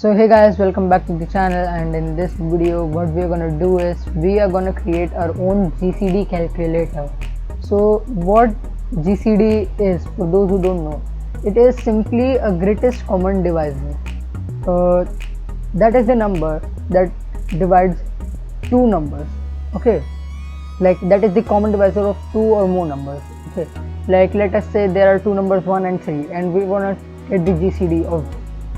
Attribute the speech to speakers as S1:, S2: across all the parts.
S1: So hey guys, welcome back to the channel, and in this video what we are gonna do is we are gonna create our own GCD calculator. So what GCD is, for those who don't know, it is simply a greatest common divisor. That is the number that divides two numbers. Okay, like that is the common divisor of two or more numbers. Okay, like let us say there are two numbers 1 and 3 and we wanna get the GCD of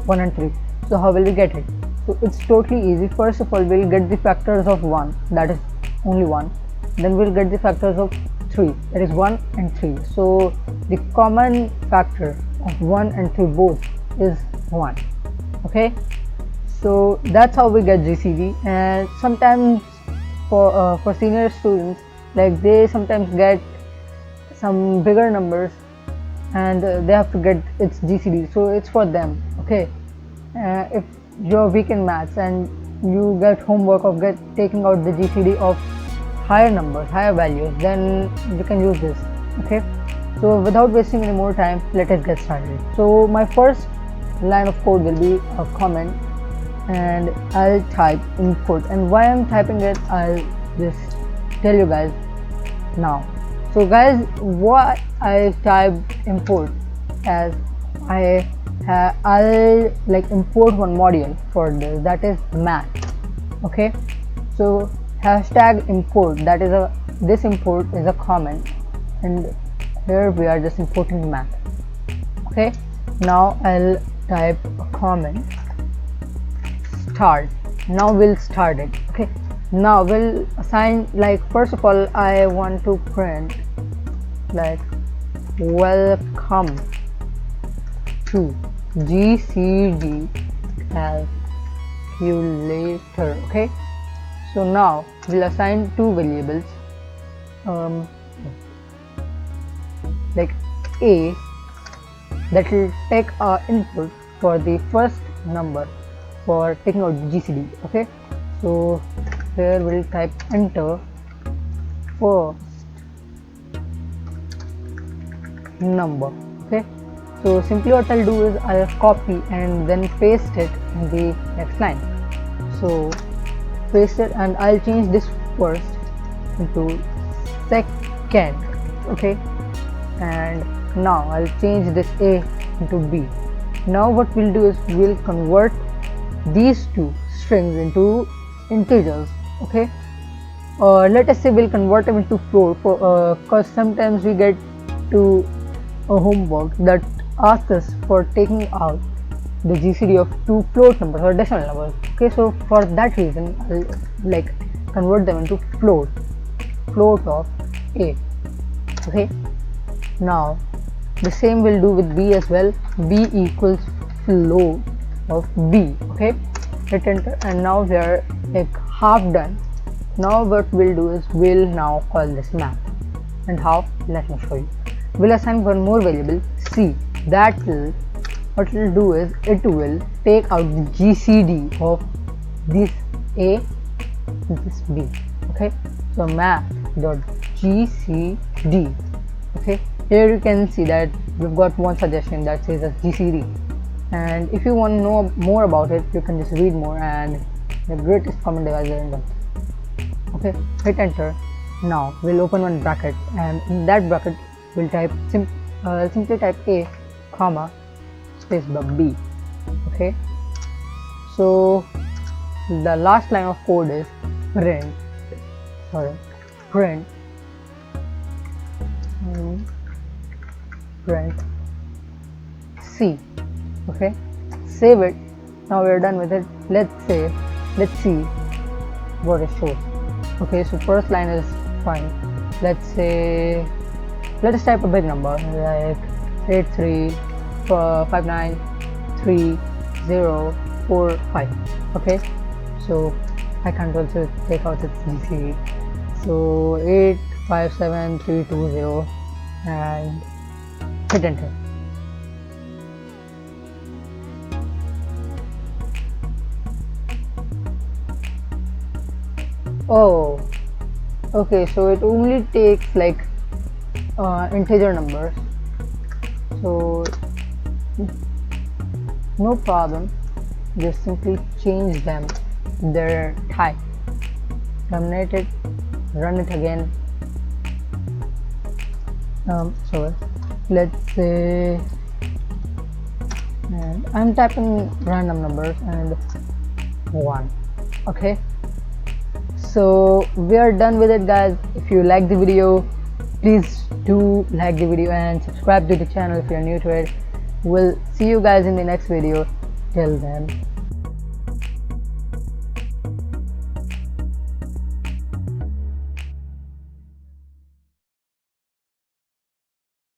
S1: 1 and 3. So how will we get it? So it's totally easy. First of all, we'll get the factors of 1, that is only 1. Then we'll get the factors of 3, that is 1 and 3. So the common factor of 1 and 3 both is 1. Okay, so that's how we get GCD. And sometimes for senior students, like they sometimes get some bigger numbers and they have to get its GCD, so it's for them. Okay, if you're weak in maths and you get homework of taking out the GCD of higher numbers, higher values, then you can use this. Okay, so without wasting any more time, let us get started. So my first line of code will be a comment, and I'll type input, and why I'm typing it I'll just tell you guys now. So guys, what I typed import as I'll like import one module for this, that is math. Okay, so hashtag import, that is this import is a comment, and here we are just importing math. Okay, now I'll type a comment start. Now we'll start it. Okay, now we'll assign, like first of all I want to print like welcome to GCD Calculator. Okay, so now we'll assign two variables, like a, that will take our input for the first number for taking out GCD. Okay, so here we'll type enter first number. Okay, so simply what I'll do is I'll copy and then paste it in the next line. So paste it, and I'll change this first into second. Okay, and now I'll change this a into b. Now what we'll do is we'll convert these two strings into integers. Okay, let us say we'll convert them into float, for because sometimes we get to a homework that asks us for taking out the GCD of two float numbers or decimal numbers. Okay, so for that reason I'll like convert them into float of a. Okay, now the same we'll do with b as well. B equals float of b. Okay, hit enter, and now we are like half done. Now what we'll do is we'll now call this math. And how? Let me show you. We'll assign one more variable c. That will, what it will do is it will take out the GCD of this a and this b. Okay, so math.gcd. okay, here you can see that we've got one suggestion that says as GCD, and if you want to know more about it, you can just read more, and the greatest common divisor in them. Okay, hit enter. Now we'll open one bracket, and in that bracket we'll type simply type a comma space bar b. Okay, so the last line of code is print c. Okay, save it. Now we're done with it. Let's see what it shows. Okay, so first line is fine. Let us type a big number like 835930445. Okay, so I can't also take out its GCD, so 857320, and hit enter. Oh, okay, so it only takes like integer numbers, so no problem. just simply change them, their type. Terminate it, run it again. So let's say, and I'm typing random numbers and 1. Okay, so we are done with it, guys. If you like the video, please do like the video and subscribe to the channel if you're new to it. We'll see you guys in the next video. Till then,